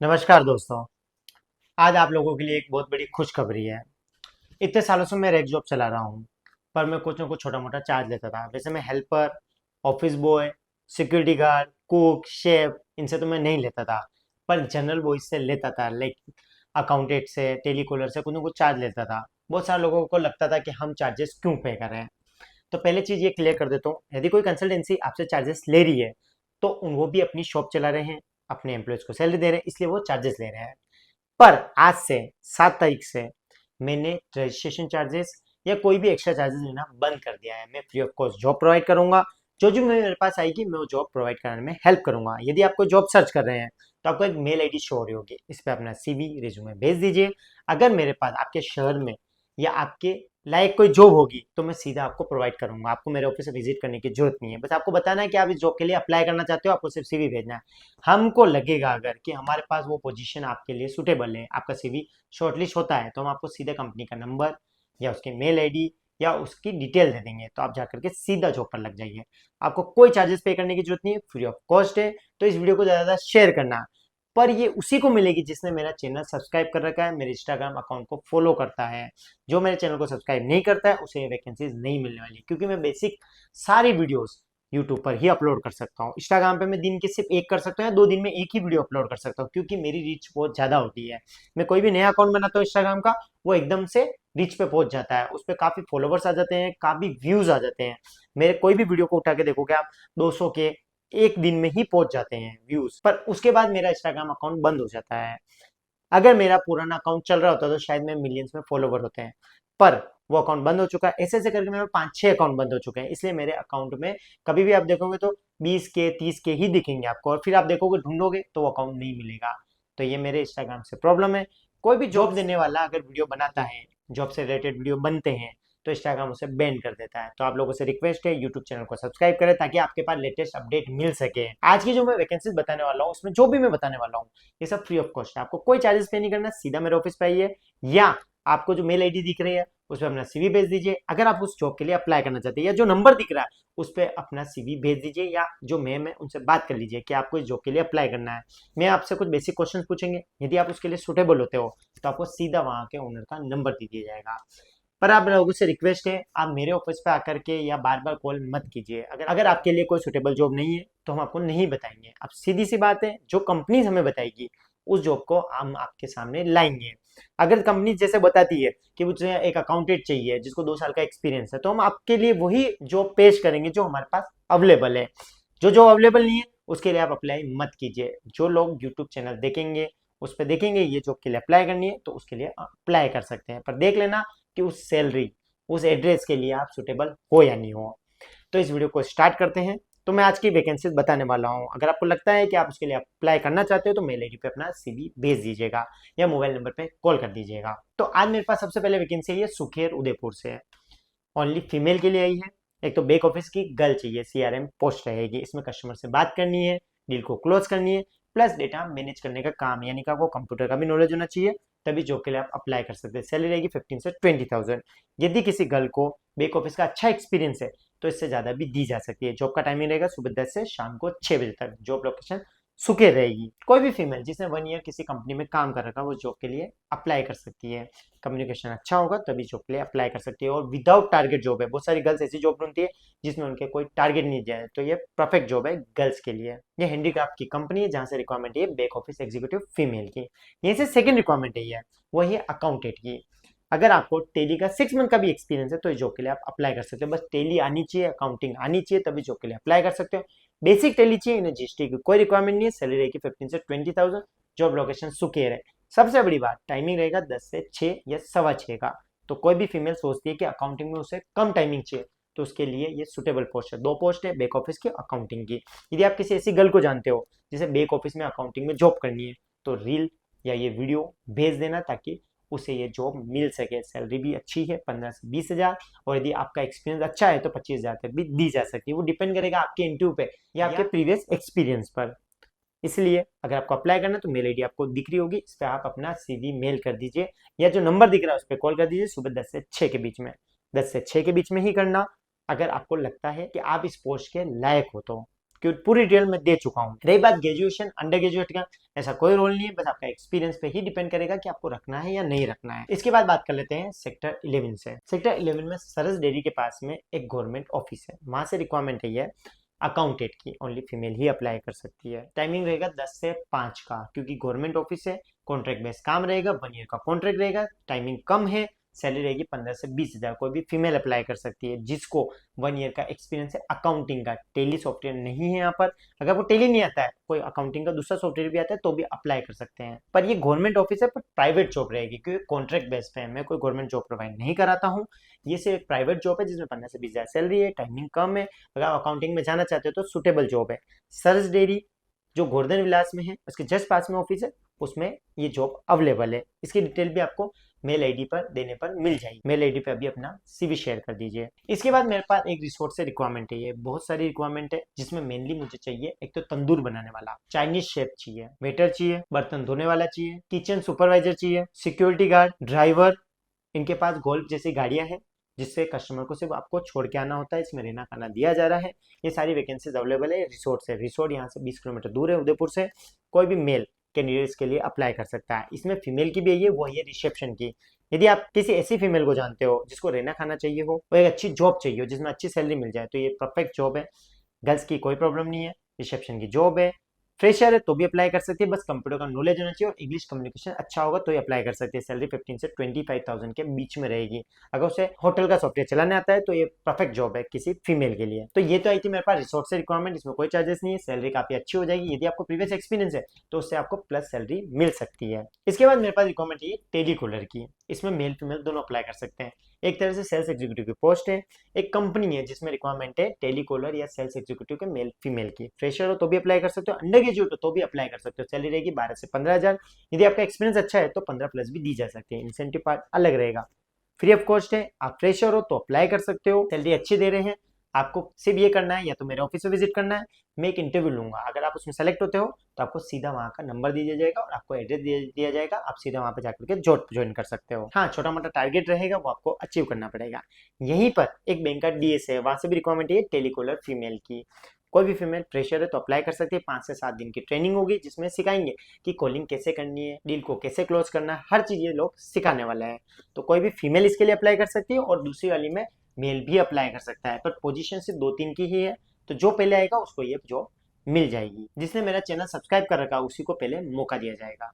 नमस्कार दोस्तों। आज आप लोगों के लिए एक बहुत बड़ी खुशखबरी है। इतने सालों से मैं रेक जॉब चला रहा हूँ, पर मैं कुछ ना कुछ छोटा मोटा चार्ज लेता था। वैसे मैं helper, office boy, security guard, cook, chef इनसे तो मैं नहीं लेता था, पर जनरल बॉयज से लेता था। लाइक अकाउंटेंट से, टेलीकॉलर से कुछ ना कुछ चार्ज लेता था। बहुत सारे लोगों को लगता था कि हम चार्जेस क्यों पे कर रहे हैं। तो पहले चीज ये क्लियर कर देता हूँ, यदि कोई कंसल्टेंसी आपसे चार्जेस ले रही है तो वो भी अपनी शॉप चला रहे हैं, अपने एम्प्लॉयज को सैलरी दे रहे हैं, इसलिए वो चार्जेस ले रहे हैं। पर आज से 7 तारीख से मैंने रजिस्ट्रेशन चार्जेस या कोई भी एक्स्ट्रा चार्जेस लेना बंद कर दिया है। मैं free of cost job provide करूंगा। जो जो मेरे पास आएगी मैं वो जॉब प्रोवाइड कराने में हेल्प करूंगा। यदि आप कोई जॉब सर्च कर रहे हैं तो आपको एक मेल आईडी शो हो रही होगी, इस पर अपना सीवी रिज्यूमे भेज दीजिए। अगर मेरे पास आपके शहर में या आपके लाइक कोई जॉब होगी तो मैं सीधा आपको प्रोवाइड करूंगा। आपको मेरे ऑफिस से विजिट करने की जरूरत नहीं है, बस आपको बताना है कि आप इस जॉब के लिए अप्लाई करना चाहते हो, आपको सिर्फ सीवी भेजना है। हमको लगेगा अगर कि हमारे पास वो पोजीशन आपके लिए सुटेबल है, आपका सीवी शॉर्टलिस्ट होता है, तो हम आपको सीधे कंपनी का नंबर या उसकी मेल आईडी या उसकी डिटेल दे देंगे, तो आप जाकर के सीधा जॉब पर लग जाइए। आपको कोई चार्जेस पे करने की जरूरत नहीं है, फ्री ऑफ कॉस्ट है। तो इस वीडियो को ज़्यादा शेयर करना, पर ये उसी को मिलेगी जिसने मेरा चैनल सब्सक्राइब कर रखा है, मेरे इंस्टाग्राम अकाउंट को फॉलो करता है। जो मेरे चैनल को सब्सक्राइब नहीं करता है उसे ये वैकेंसीज नहीं मिलने वाली, क्योंकि मैं बेसिक सारी वीडियोस यूट्यूब पर ही अपलोड कर सकता हूँ। इंस्टाग्राम पे मैं दिन के सिर्फ एक कर सकता हूँ या 2 दिन में एक ही वीडियो अपलोड कर सकता हूँ, क्योंकि मेरी रीच बहुत ज़्यादा होती है। मैं कोई भी नया अकाउंट बनाता हूँ इंस्टाग्राम का, वो एकदम से रीच पे पहुंच जाता है, उस पर काफ़ी फॉलोवर्स आ जाते हैं, काफ़ी व्यूज आ जाते हैं। मेरे कोई भी वीडियो को उठा के देखोगे आप, 200 के एक दिन में ही पहुंच जाते हैं व्यूज, पर उसके बाद मेरा इंस्टाग्राम अकाउंट बंद हो जाता है। अगर मेरा पुराना अकाउंट चल रहा होता तो शायद मैं मिलियंस में फॉलोवर होते हैं, पर वो अकाउंट बंद हो चुका है। ऐसे ऐसे करके मेरे 5-6 अकाउंट बंद हो चुके हैं, इसलिए मेरे अकाउंट में कभी भी आप देखोगे तो 20 के 30 के ही दिखेंगे आपको, और फिर आप देखोगे ढूंढोगे तो वो अकाउंट नहीं मिलेगा। तो ये मेरे इंस्टाग्राम से प्रॉब्लम है। कोई भी जॉब देने वाला अगर वीडियो बनाता है, जॉब से रिलेटेड वीडियो बनते हैं, तो इंस्टाग्राम उसे बैन कर देता है। तो आप लोगों से रिक्वेस्ट है, यूट्यूब चैनल को सब्सक्राइब करें ताकि आपके पास लेटेस्ट अपडेट मिल सके। आज की जो मैं वैकेंसीज बताने वाला हूँ, उसमें जो भी मैं बताने वाला हूँ ये सब फ्री ऑफ कॉस्ट है। आपको कोई चार्जेस पे नहीं करना, सीधा मेरे ऑफिस पे आइए, या आपको जो मेल आईडी दिख रही है उस पर अपना सीवी भेज दीजिए। अगर आप उस जॉब के लिए अप्लाई करना चाहते हैं, या जो नंबर दिख रहा है उस पर अपना सीवी भेज दीजिए, या जो मैम है उनसे बात कर लीजिए कि आपको इस जॉब के लिए अप्लाई करना है। मैं आपसे कुछ बेसिक क्वेश्चन पूछेंगे, यदि आप उसके लिए सुटेबल होते हो तो आपको सीधा वहां के ओनर का नंबर दे दिया जाएगा। पर आप लोगों से रिक्वेस्ट है, आप मेरे ऑफिस पे आकर के या बार बार कॉल मत कीजिए। अगर आपके लिए कोई सुटेबल जॉब नहीं है तो हम आपको नहीं बताएंगे। अब सीधी सी बात है, जो कंपनी हमें बताएगी उस जॉब को हम आपके सामने लाएंगे। अगर कंपनी जैसे बताती है कि मुझे एक अकाउंटेंट चाहिए जिसको 2 साल का एक्सपीरियंस है, तो हम आपके लिए वही जॉब पेश करेंगे जो हमारे पास अवेलेबल है। जो जॉब अवेलेबल नहीं है उसके लिए आप अप्लाई मत कीजिए। जो लोग यूट्यूब चैनल देखेंगे उस पर देखेंगे ये जॉब के लिए अप्लाई करनी है तो उसके लिए अप्लाई कर सकते हैं, पर देख लेना कि उस सैलरी, उस एड्रेस के लिए आप सुटेबल हो या नहीं हो। तो इस वीडियो को स्टार्ट करते हैं। तो मैं आज की वैकेंसीज बताने वाला हूं। अगर आपको लगता है कि आप उसके लिए अप्लाई करना चाहते हो तो मेल आईडी पे अपना सीवी भेज दीजिएगा या मोबाइल नंबर पे कॉल कर दीजिएगा। तो आज मेरे पास सबसे पहले वैकेंसी है सुखेर उदयपुर से। ओनली फीमेल के लिए आई है। एक तो बैक ऑफिस की गर्ल चाहिए, सीआरएम पोस्ट रहेगी। इसमें कस्टमर से बात करनी है, डील को क्लोज करनी है, प्लस डेटा मैनेज करने का काम, यानी कि आपको कंप्यूटर का भी नॉलेज होना चाहिए, तभी जॉब के लिए आप अप्लाई कर सकते हैं। सैलरी रहेगी 15 से 20,000। यदि किसी गर्ल को बैक ऑफिस का अच्छा एक्सपीरियंस है तो इससे ज़्यादा भी दी जा सकती है। जॉब का टाइमिंग रहेगा सुबह 10 से शाम को 6 बजे तक। जॉब लोकेशन सुखेर रहेगी। कोई भी फीमेल जिसने 1 ईयर किसी कंपनी में काम कर रखा वो जॉब के लिए अप्लाई कर सकती है। कम्युनिकेशन अच्छा होगा तभी जॉब के लिए अप्लाई कर सकती है, और विदाउट टारगेट जॉब है। बहुत सारी गर्ल्स ऐसी जॉब ढूंढती है जिसमें उनके कोई टारगेट नहीं दिया है, तो ये परफेक्ट जॉब है गर्ल्स के लिए। ये हैंडीक्राफ्ट की कंपनी है जहां से रिक्वायरमेंट है बैक ऑफिस एग्जीक्यूटिव फीमेल की। यहीं से सेकंड रिक्वायरमेंट है वो है अकाउंटेंट की। अगर आपको टेली का 6 मंथ का भी एक्सपीरियंस है तो इस जॉब के लिए आप अप्लाई कर सकते हो। बस टेली आनी चाहिए, अकाउंटिंग आनी चाहिए, तभी जॉब के लिए अप्लाई कर सकते हो। बेसिक टेली चाहिए, इन्हें जीएसटी की कोई रिक्वायरमेंट नहीं है। सैलरी रहेगी 15 से 20,000। जॉब लोकेशन सुकेर है। सबसे बड़ी बात, टाइमिंग रहेगा 10 से 6 या 6:15 का। तो कोई भी फीमेल सोचती है कि अकाउंटिंग में उसे कम टाइमिंग चाहिए, तो उसके लिए ये सुटेबल पोस्ट है। 2 पोस्ट है, बैक ऑफिस की, अकाउंटिंग की। यदि आप किसी ऐसी गर्ल को जानते हो जिसे बैक ऑफिस में अकाउंटिंग में जॉब करनी है तो रील या ये वीडियो भेज देना ताकि उसे ये जॉब मिल सके। सैलरी भी अच्छी है, 15 से 20 हजार, और यदि आपका एक्सपीरियंस अच्छा है तो 25 हजार तक भी दी जा सकती है। वो डिपेंड करेगा आपके इंटरव्यू पे या आपके प्रीवियस एक्सपीरियंस पर। इसलिए अगर आपको अप्लाई करना है तो मेल आईडी आपको दिख रही होगी, इस पर आप अपना सीवी मेल कर दीजिए, या जो नंबर दिख रहा है उस पर कॉल कर दीजिए सुबह 10 से 6 के बीच में। 10 से 6 के बीच में ही करना, अगर आपको लगता है कि आप इस पोस्ट के लायक हो तो। कि पूरी डिटेल मैं दे चुका हूँ। रही बात ग्रेजुएशन अंडर ग्रेजुएट का, ऐसा कोई रोल नहीं है, बस आपका एक्सपीरियंस पे ही डिपेंड करेगा कि आपको रखना है या नहीं रखना है। इसके बाद बात कर लेते हैं सेक्टर 11 से। सेक्टर 11 में सरस डेयरी के पास में एक गवर्नमेंट ऑफिस है, वहां से रिक्वायरमेंट है अकाउंटेंट की, ओनली फीमेल ही अप्लाई कर सकती है। टाइमिंग रहेगा 10 से 5 का, क्योंकि गवर्नमेंट ऑफिस है, कॉन्ट्रैक्ट बेस्ड काम रहेगा, 1 ईयर का कॉन्ट्रैक्ट रहेगा, टाइमिंग कम है, सैलरी रहेगी 15 से 20 हज़ार। कोई भी फीमेल अप्लाई कर सकती है जिसको 1 ईयर का एक्सपीरियंस है अकाउंटिंग का। टेली सॉफ्टवेयर नहीं है यहाँ पर, अगर वो टेली नहीं आता है, कोई अकाउंटिंग का दूसरा सॉफ्टवेयर भी आता है तो भी अप्लाई कर सकते हैं। पर ये गवर्नमेंट ऑफिस है, पर प्राइवेट जॉब रहेगी, क्योंकि कॉन्ट्रैक्ट बेस्ड है, मैं कोई गवर्नमेंट जॉब प्रोवाइड नहीं कराता हूँ। ये सिर्फ एक प्राइवेट जॉब है जिसमें 15 से 20 हज़ार सैलरी है, टाइमिंग कम है। अगर आप अकाउंटिंग में जाना चाहते हो तो सुटेबल जॉब है। सरस डेयरी जो गोवर्धन विलास में है, उसके जस्ट पास में ऑफिस है, उसमें ये जॉब अवेलेबल है। इसकी डिटेल भी आपको मेल आईडी पर देने पर मिल जाएगी। मेल आईडी पे अभी अपना सीवी शेयर कर दीजिए। इसके बाद मेरे पास एक रिसोर्स से रिक्वायरमेंट है, ये बहुत सारी रिक्वायरमेंट है जिसमें मेनली मुझे चाहिए एक तो तंदूर बनाने वाला, चाइनीज शेफ चाहिए, वेटर चाहिए, बर्तन धोने वाला चाहिए, किचन सुपरवाइजर चाहिए, सिक्योरिटी गार्ड, ड्राइवर। इनके पास गोल्फ जैसी गाड़ियां हैं जिससे कस्टमर को सिर्फ आपको छोड़ के आना होता है, इसमें रहना खाना दिया जा रहा है। ये सारी वैकेंसीज अवेलेबल है रिसोर्ट से। रिसोर्ट यहाँ से 20 किलोमीटर दूर है उदयपुर से। कोई भी मेल कैंडिडेट इसके लिए अप्लाई कर सकता है। इसमें फीमेल की भी है, वो है रिसेप्शन की। यदि आप किसी ऐसी फीमेल को जानते हो जिसको रहना खाना चाहिए हो और एक अच्छी जॉब चाहिए हो जिसमें अच्छी सैलरी मिल जाए, तो ये परफेक्ट जॉब है। गर्ल्स की कोई प्रॉब्लम नहीं है, रिसेप्शन की जॉब है। फ्रेशर है तो भी अप्लाई कर सकती है, बस कंप्यूटर का नॉलेज होना चाहिए और इंग्लिश कम्युनिकेशन अच्छा होगा तो ही अप्लाई कर सकती है। सैलरी 15 से 25,000 के बीच में रहेगी। अगर उसे होटल का सॉफ्टवेयर चलाने आता है तो ये परफेक्ट जॉब है किसी फीमेल के लिए। तो ये तो आई थी मेरे पास रिसोर्स से रिक्वायरमेंट, इसमें कोई चार्जेस नहीं है, सैलरी काफी अच्छी हो जाएगी। यदि आपको प्रीवियस एक्सपीरियंस है तो उससे आपको प्लस सैलरी मिल सकती है। इसके बाद मेरे पास रिक्वायरमेंट है टेलीकॉलर की। इसमें मेल फीमेल दोनों अप्लाई कर सकते हैं। एक तरह से सेल्स एग्जीक्यूटिव की पोस्ट है। एक कंपनी है जिसमें रिक्वायरमेंट है टेलीकॉलर या सेल्स एग्जीक्यूटिव के मेल फीमेल की। फ्रेशर हो तो भी अप्लाई कर सकते हो, अंडर ग्रेजुएट हो तो भी अप्लाई कर सकते हो। सैलरी रहेगी 12 से 15 हज़ार। यदि आपका एक्सपीरियंस अच्छा है तो 15 प्लस भी दी जा सकती है, इंसेंटिव पार्ट अलग रहेगा। फ्री ऑफ कॉस्ट है। आप फ्रेशर हो तो अप्लाई कर सकते हो, सैलरी अच्छी दे रहे हैं। आपको सिर्फ ये करना है, या तो मेरे ऑफिस में विजिट करना है, मैं एक इंटरव्यू लूंगा। अगर आप उसमें सेलेक्ट होते हो तो आपको सीधा वहाँ का नंबर दिया जाएगा और आपको एड्रेस दिया जाएगा। आप सीधा वहाँ पे जाकर के ज्वाइन कर सकते हो। हाँ, छोटा मोटा टारगेट रहेगा, वो आपको अचीव करना पड़ेगा। यहीं पर एक बैंक का डीएस है, वहां से भी रिक्वायरमेंट है टेलीकॉलर फीमेल की। कोई भी फीमेल फ्रेशर है तो अप्लाई कर सकती है। 5 से 7 दिन की ट्रेनिंग होगी जिसमें सिखाएंगे कि कॉलिंग कैसे करनी है, डील को कैसे क्लोज करना है, हर चीज ये लोग सिखाने वाला है। तो कोई भी फीमेल इसके लिए अप्लाई कर सकती है और दूसरी वाली में मेल भी अप्लाई कर सकता है, पर पोजीशन सिर्फ 2-3 की ही है। तो जो पहले आएगा उसको ये जॉब मिल जाएगी। जिसने मेरा चैनल सब्सक्राइब कर रखा उसी को पहले मौका दिया जाएगा।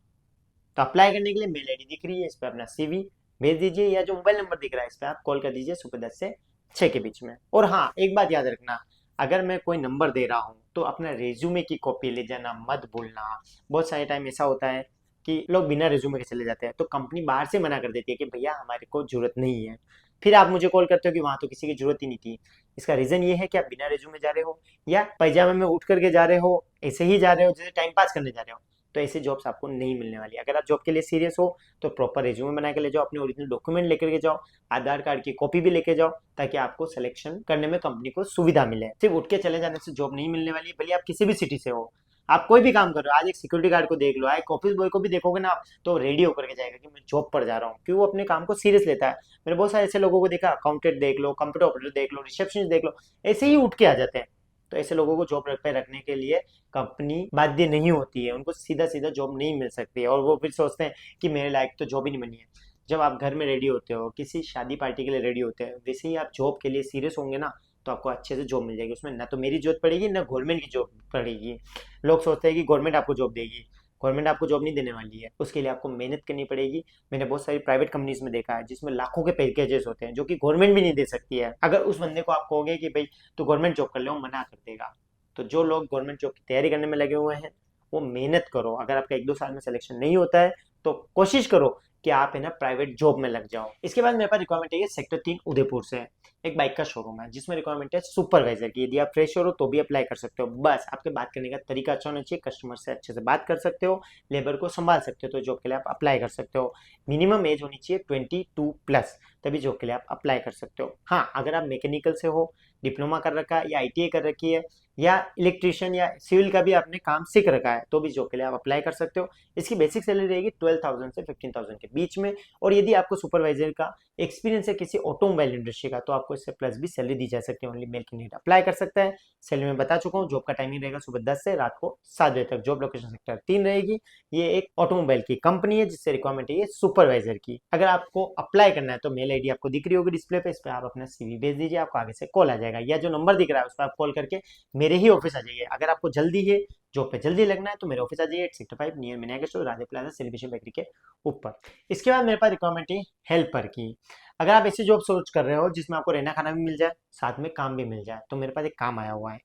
तो अप्लाई करने के लिए मेल आईडी दिख रही है, इस पर अपना सीवी भेज दीजिए, या जो मोबाइल नंबर दिख रहा है इस पर आप कॉल कर दीजिए सुबह 10 से 6 के बीच में। और हाँ, एक बात याद रखना, अगर मैं कोई नंबर दे रहा हूँ तो अपना रेज्यूमे की कॉपी ले जाना मत भूलना। बहुत सारे टाइम ऐसा होता है कि लोग बिना रेज्यूमे के चले जाते हैं, तो कंपनी बाहर से मना कर देती है कि भैया हमारे को जरूरत नहीं है। फिर आप मुझे कॉल करते हो कि वहां तो किसी की जरूरत ही नहीं थी। इसका रीजन ये है कि आप बिना रेज्यूमे जा रहे हो, या पैजामे में उठ करके जा रहे हो, ऐसे ही जा रहे हो जैसे टाइम पास करने जा रहे हो। तो ऐसी जॉब्स आपको नहीं मिलने वाली। अगर आप जॉब के लिए सीरियस हो तो प्रॉपर रेज्यूमे बना के ले जाओ, अपने ओरिजिनल डॉक्यूमेंट लेकर के जाओ, आधार कार्ड की कॉपी भी लेके जाओ, ताकि आपको सिलेक्शन करने में कंपनी को सुविधा मिले। सिर्फ उठ के चले जाने से जॉब नहीं मिलने वाली है, भले आप किसी भी सिटी से हो। आप कोई भी काम कर रहे हो, आज एक सिक्योरिटी गार्ड को देख लो, एक ऑफिस बॉय को भी देखोगे ना आप, तो रेडी होकर के जाएगा कि मैं जॉब पर जा रहा हूँ, क्योंकि वो अपने काम को सीरियस लेता है। मैंने बहुत सारे ऐसे लोगों को देखा, अकाउंटेंट देख लो, कंप्यूटर ऑपरेटर देख लो, रिसेप्शनिस्ट देख लो, ऐसे ही उठ के आ जाते हैं। तो ऐसे लोगों को जॉब पे रखने के लिए कंपनी बाध्य नहीं होती है, उनको सीधा सीधा जॉब नहीं मिल सकती है, और वो फिर सोचते हैं कि मेरे लायक तो जॉब ही नहीं बनी है। जब आप घर में रेडी होते हो, किसी शादी पार्टी के लिए रेडी होते हैं, वैसे ही आप जॉब के लिए सीरियस होंगे ना, तो आपको अच्छे से जॉब मिल जाएगी। उसमें ना तो मेरी जरूरत पड़ेगी ना गवर्नमेंट की जॉब पड़ेगी। लोग सोचते हैं कि गवर्नमेंट आपको जॉब देगी, गवर्नमेंट आपको जॉब नहीं देने वाली है, उसके लिए आपको मेहनत करनी पड़ेगी। मैंने बहुत सारी प्राइवेट कंपनीज में देखा है जिसमें लाखों के पैकेजेस होते हैं जो कि गवर्नमेंट भी नहीं दे सकती है। अगर उस बंदे को आप कहोगे कि भाई तू गवर्नमेंट जॉब कर ले, वो मना कर देगा। तो जो लोग गवर्नमेंट जॉब की तैयारी करने में लगे हुए हैं वो मेहनत करो। अगर आपका 1-2 साल में सिलेक्शन नहीं होता है तो कोशिश करो कि आप है ना प्राइवेट जॉब में लग जाओ। इसके बाद मेरे पास रिक्वायरमेंट है सेक्टर 3 उदयपुर से। एक बाइक का शोरूम है जिसमें रिक्वायरमेंट है सुपरवाइजर की। यदि आप फ्रेशर हो तो भी अप्लाई कर सकते हो, बस आपके बात करने का तरीका अच्छा होना चाहिए, कस्टमर से अच्छे से बात कर सकते हो, लेबर को संभाल सकते हो, तो जॉब के लिए आप अप्लाई कर सकते हो। मिनिमम एज होनी चाहिए 22+, तभी जॉब के लिए आप अप्लाई कर सकते हो। हाँ, अगर आप मैकेनिकल से हो, डिप्लोमा कर रखा है या आईटीआई कर रखी है, या इलेक्ट्रिशियन या सिविल का भी आपने काम सीख रखा है तो भी जॉब के लिए आप अप्लाई कर सकते हो। इसकी बेसिक सैलरी रहेगी 12,000 से 15,000 के बीच में। और यदि आपको सुपरवाइजर का एक्सपीरियंस है किसी ऑटोमोबाइल इंडस्ट्री का तो आपको इससे प्लस भी सैलरी दी जा सकती है। ओनली मेल कैंडिडेट अप्लाई कर सकता है। सैलरी में बता चुका हूँ। जॉब का टाइमिंग रहेगा सुबह 10 से रात को 7 बजे तक। जॉब लोकेशन सेक्टर 3 रहेगी। ये एक ऑटोमोबाइल की कंपनी है जिससे रिक्वायरमेंट है ये सुपरवाइजर की। अगर आपको अप्लाई करना है तो मेल आईडी आपको दिख रही होगी डिस्प्ले पे, इस पर आप अपना सीवी भेज दीजिए, आपको आगे से कॉल आ जाएगा, या जो नंबर दिख रहा है उस पर आप कॉल करके मेरे ही ऑफिस आ जाइए। अगर आपको जल्दी है, जॉब पे जल्दी लगना है तो मेरे ऑफिस आ जाइए, 8 सेक्टर 5 नियर मिनागा store, Radhe plaza, celebration bakery के ऊपर। इसके बाद मेरे पास रिक्वायरमेंट है हेल्पर की। अगर आप ऐसी जॉब सोच कर रहे हो जिसमें आपको रहना खाना भी मिल जाए, साथ में काम भी मिल जाए, तो मेरे पास एक काम आया हुआ है।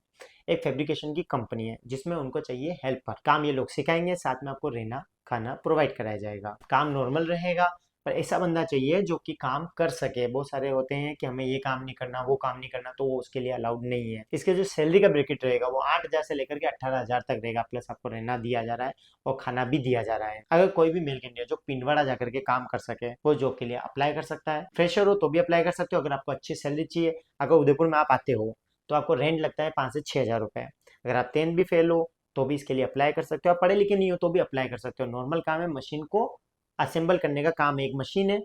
एक फैब्रिकेशन की कंपनी है जिसमें उनको चाहिए हेल्पर। काम ये लोग सिखाएंगे, साथ में आपको रहना खाना प्रोवाइड कराया जाएगा। काम नॉर्मल रहेगा, पर ऐसा बंदा चाहिए जो कि काम कर सके। बहुत सारे होते हैं कि हमें ये काम नहीं करना, वो काम नहीं करना, तो वो उसके लिए अलाउड नहीं है। इसके जो सैलरी का ब्रैकेट रहेगा वो 8,000 से लेकर के 18,000 तक रहेगा, प्लस आपको रहना दिया जा रहा है और खाना भी दिया जा रहा है। अगर कोई भी मेल कैंडिडेट जो पिंडवाड़ा जाकर के काम कर सके वो जॉब के लिए अप्लाई कर सकता है। फ्रेशर हो तो भी अप्लाई कर सकते हो। अगर आपको अच्छी सैलरी चाहिए, अगर उदयपुर में आप आते हो तो आपको रेंट लगता है 5 से 6 हज़ार रुपए। अगर आप 10 भी फेल हो तो भी इसके लिए अप्लाई कर सकते हो। आप पढ़े लिखे नहीं हो तो भी अप्लाई कर सकते हो। नॉर्मल काम है, मशीन को असेंबल करने का काम है। एक मशीन है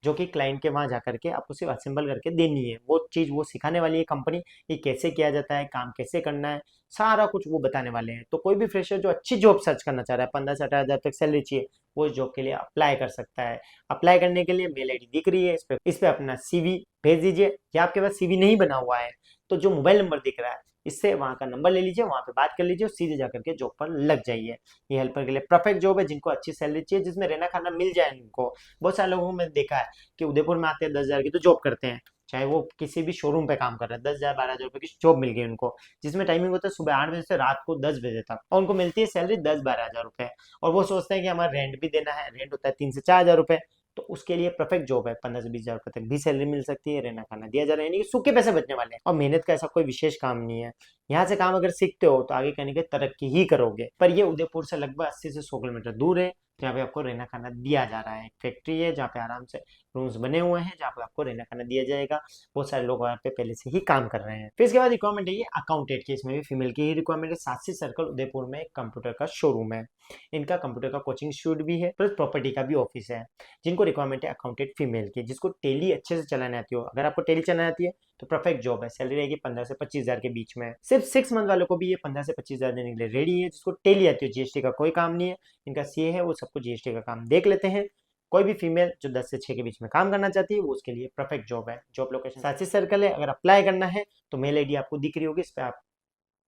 जो कि क्लाइंट के वहां जाकर के आपको सिर्फ असेंबल करके देनी है। वो चीज़ वो सिखाने वाली है कंपनी, ये कैसे किया जाता है, काम कैसे करना है, सारा कुछ वो बताने वाले हैं। तो कोई भी फ्रेशर जो अच्छी जॉब सर्च करना चाह रहा है, 15 से 18 हज़ार तक सैलरी चाहिए, वो इस जॉब के लिए अप्लाई कर सकता है। अप्लाई करने के लिए मेल आईडी दिख रही है, इस पे अपना सीवी भेज दीजिए। या आपके पास सीवी नहीं बना हुआ है तो जो मोबाइल नंबर दिख रहा है इससे वहाँ का नंबर ले लीजिए, वहाँ पे बात कर लीजिए और सीधे जाकर के जॉब पर लग जाइए। ये हेल्पर के लिए परफेक्ट जॉब है, जिनको अच्छी सैलरी चाहिए, जिसमें रहना खाना मिल जाए उनको। बहुत सारे लोगों को मैंने देखा है कि उदयपुर में आते हैं 10,000 की तो जॉब करते हैं, चाहे वो किसी भी शोरूम पे काम कर रहे हैं, 10,000 12,000 रुपए की जॉब मिल गई उनको, जिसमें टाइमिंग होता है सुबह 8 बजे से रात को 10 बजे तक, और उनको मिलती है सैलरी 10-12 हज़ार रुपए। और वो सोचते हैं कि हमारा रेंट भी देना है, रेंट होता है 3 से 4 हज़ार रुपए, तो उसके लिए परफेक्ट जॉब है। 15 से 20 हज़ार रुपए तक भी सैलरी मिल सकती है, रहना खाना दिया जा रहा है, यानी कि सूखे पैसे बचने वाले हैं। और मेहनत का ऐसा कोई विशेष काम नहीं है। यहाँ से काम अगर सीखते हो तो आगे कहने के तरक्की ही करोगे। पर ये उदयपुर से लगभग 80 से 100 किलोमीटर दूर है, जहाँ पे आपको रहना खाना दिया जा रहा है। एक फैक्ट्री है जहाँ पे आराम से रूम्स बने हुए हैं, जहाँ पे आपको रहना खाना दिया जाएगा। बहुत सारे लोग वहाँ पे पहले से ही काम कर रहे हैं। फिर इसके बाद रिक्वायरमेंट है ये अकाउंटेंट की, इसमें भी फीमेल की ही रिक्वायरमेंट है। साक्षी सर्कल उदयपुर में एक कंप्यूटर का शोरूम है, इनका कंप्यूटर का कोचिंग इंस्टीट्यूट भी है, प्लस प्रॉपर्टी का भी ऑफिस है। जिनको रिक्वायरमेंट है अकाउंटेंट फीमेल की, जिसको टेली अच्छे से चलाने आती हो। अगर आपको टेली चलाने आती है तो परफेक्ट जॉब है। सैलरी रहेगी 15 से 25 हज़ार के बीच में। सिर्फ 6 मंथ वालों को भी ये 15 से 25 हज़ार देने के लिए रेडी है, जिसको टेली आती है। जीएसटी का कोई काम नहीं है, इनका सीए है, वो सबको जीएसटी का काम देख लेते हैं। कोई भी फीमेल जो 10 से 6 के बीच में काम करना चाहती है वो उसके लिए परफेक्ट जॉब है। जॉब लोकेशन साक्षी सर्कल है। अगर अप्लाई करना है तो मेल आईडी आपको दिख रही होगी, इस पर आप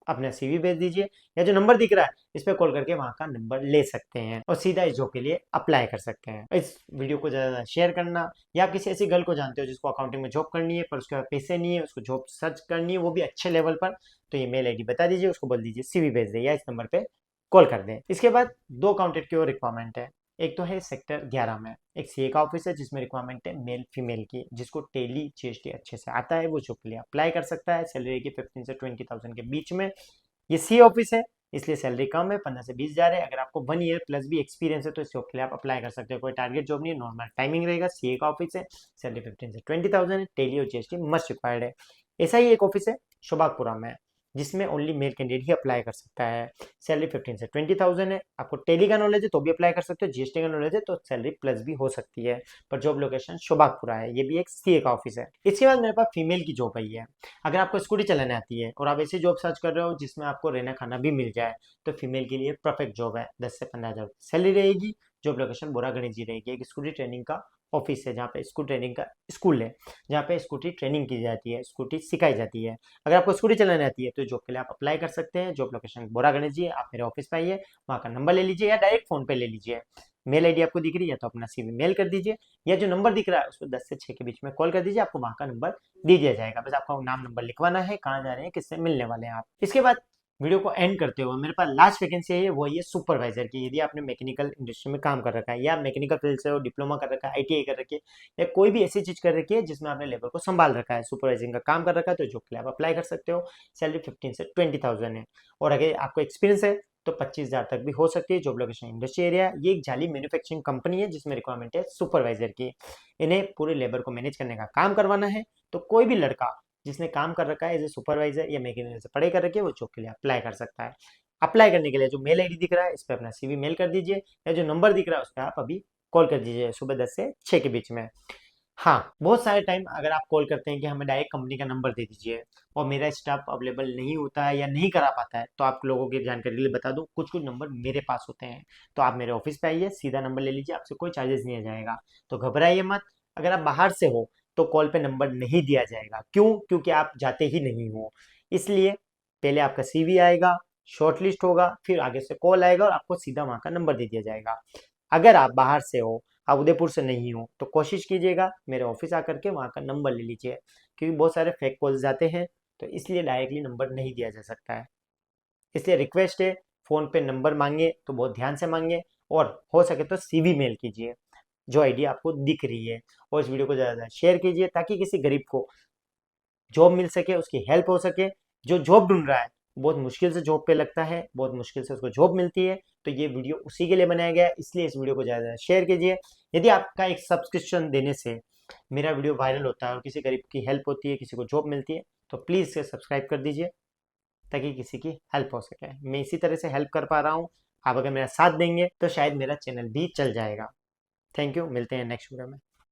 अपना सीवी भेज दीजिए, या जो नंबर दिख रहा है इस पर कॉल करके वहाँ का नंबर ले सकते हैं और सीधा इस जॉब के लिए अप्लाई कर सकते हैं। इस वीडियो को ज़्यादा शेयर करना, या किसी ऐसी गर्ल को जानते हो जिसको अकाउंटिंग में जॉब करनी है पर उसके पास पैसे नहीं है, उसको जॉब सर्च करनी है वो भी अच्छे लेवल पर, तो ये मेल आईडी बता दीजिए, उसको बोल दीजिए सीवी भेज दे या इस नंबर पे कॉल कर दें। इसके बाद 2 अकाउंटेंट की और रिक्वायरमेंट है। एक तो है सेक्टर 11 में एक सीए का ऑफिस है, जिसमें रिक्वायरमेंट है मेल फीमेल की। जिसको टेली जीएसटी अच्छे से आता है वो जॉब के लिए अप्लाई कर सकता है। सैलरी की 15 से 20,000 के बीच में। ये सी ऑफिस है इसलिए सैलरी कम है, 15 से 20 हज़ार है। अगर आपको 1 ईयर प्लस भी एक्सपीरियंस है तो इस जॉब के लिए आप अप्लाई कर सकते हो। कोई टारगेट जॉब नहीं है, नॉर्मल टाइमिंग रहेगा। सीए का ऑफिस है, सैलरी 15 से 20,000 है, टेली और जीएसटी मस्ट रिक्वायर्ड है। ऐसा ही एक ऑफिस है शोभागपुरा में, जिसमें ओनली मेल कैंडिडेट ही अप्लाई कर सकता है। सैलरी 15 से 20,000 है। आपको टेली का नॉलेज है तो भी अप्लाई कर सकते हो, जीएसटी का नॉलेज है तो सैलरी प्लस भी हो सकती है। पर जॉब लोकेशन शोभागपुरा है। ये भी एक सीए का ऑफिस है। इसके बाद मेरे पास फीमेल की जॉब आई है। अगर आपको स्कूटी चलाने आती है और आप ऐसी जॉब सर्च कर रहे हो जिसमें आपको रहना खाना भी मिल जाए, तो फीमेल के लिए परफेक्ट जॉब है। 10 से 15 हज़ार सैलरी रहेगी। जॉब लोकेशन बोरा गणेश जी रहेगी। एक स्कूटी ट्रेनिंग का ऑफिस है, जहाँ पे स्कूटी ट्रेनिंग का स्कूल है, जहाँ पे स्कूटी ट्रेनिंग की जाती है, स्कूटी सिखाई जाती है। अगर आपको स्कूटी चलाने आती है तो जॉब के लिए आप अप्लाई कर सकते हैं। जॉब लोकेशन बोरा गणेश जी है। आप मेरे ऑफिस पे आइए, वहाँ का नंबर ले लीजिए या डायरेक्ट फोन पे ले लीजिए। मेल आईडी आपको दिख रही है तो अपना सीवी मेल कर दीजिए, या जो नंबर दिख रहा है उसको 10 से 6 के बीच में कॉल कर दीजिए, आपको वहाँ का नंबर दे दिया जाएगा। बस आपका नाम नंबर लिखवाना है, कहाँ जा रहे हैं, किससे मिलने वाले हैं आप। इसके बाद वीडियो को एंड करते हुए मेरे पास लास्ट वैकेंसी है, वो ये सुपरवाइजर की। यदि आपने मैकेनिकल इंडस्ट्री में काम कर रखा है, या मैकेनिकल फील्ड से हो, डिप्लोमा कर रखा है, आईटीआई कर रखी है, या कोई भी ऐसी चीज कर रखी है जिसमें आपने लेबर को संभाल रखा है, सुपरवाइजिंग का काम कर रखा है, तो जॉब के लिए आप अप्लाई कर सकते हो। सैलरी 15 से 20,000 है। और अगर आपको एक्सपीरियंस है तो 25,000 तक भी हो सकती है। Job location industry area. ये एक जाली मैन्युफैक्चरिंग कंपनी है जिसमें रिक्वायरमेंट है सुपरवाइजर की। इन्हें पूरे लेबर को मैनेज करने का काम करवाना है। तो कोई भी लड़का जिसने काम कर रखा है एज ए सुपरवाइजर या मैकेनिकल से पढ़ाई कर रखी है, वो जॉब के लिए अप्लाई कर सकता है। अप्लाई करने के लिए जो मेल आईडी दिख रहा है इस पर अपना सीवी मेल कर दीजिए, या जो नंबर दिख रहा है उस पर आप अभी कॉल कर दीजिए सुबह 10 से 6 के बीच में। हाँ, बहुत सारे टाइम अगर आप कॉल करते हैं कि हमें डायरेक्ट कंपनी का नंबर दे दीजिए और मेरा स्टाफ अवेलेबल नहीं होता है या नहीं करा पाता है, तो आप लोगों की जानकारी के लिए बता दूं, कुछ कुछ नंबर मेरे पास होते हैं। तो आप मेरे ऑफिस पे आइए, सीधा नंबर ले लीजिए, आपसे कोई चार्जेस नहीं आ जाएगा। तो घबराइए मत। अगर आप बाहर से हो तो कॉल पे नंबर नहीं दिया जाएगा। क्यों? क्योंकि आप जाते ही नहीं हो। इसलिए पहले आपका सीवी आएगा, शॉर्टलिस्ट होगा, फिर आगे से कॉल आएगा और आपको सीधा वहाँ का नंबर दे दिया जाएगा। अगर आप बाहर से हो, आप उदयपुर से नहीं हो, तो कोशिश कीजिएगा मेरे ऑफिस आकर के वहाँ का नंबर ले लीजिए, क्योंकि बहुत सारे फेक कॉल्स जाते हैं, तो इसलिए डायरेक्टली नंबर नहीं दिया जा सकता है। इसलिए रिक्वेस्ट है, फ़ोन पे नंबर मांगे तो बहुत ध्यान से मांगे, और हो सके तो सीवी मेल कीजिए जो आईडी आपको दिख रही है। और इस वीडियो को ज़्यादा शेयर कीजिए ताकि किसी गरीब को जॉब मिल सके, उसकी हेल्प हो सके। जो जॉब ढूंढ रहा है, बहुत मुश्किल से जॉब पे लगता है, बहुत मुश्किल से उसको जॉब मिलती है, तो ये वीडियो उसी के लिए बनाया गया है, इसलिए इस वीडियो को ज़्यादा शेयर कीजिए। यदि आपका एक सब्सक्रिप्शन देने से मेरा वीडियो वायरल होता है और किसी गरीब की हेल्प होती है, किसी को जॉब मिलती है, तो प्लीज़ इसे सब्सक्राइब कर दीजिए ताकि किसी की हेल्प हो सके। मैं इसी तरह से हेल्प कर पा रहा हूँ। आप अगर मेरा साथ देंगे तो शायद मेरा चैनल भी चल जाएगा। थैंक यू, मिलते हैं नेक्स्ट वीडियो में।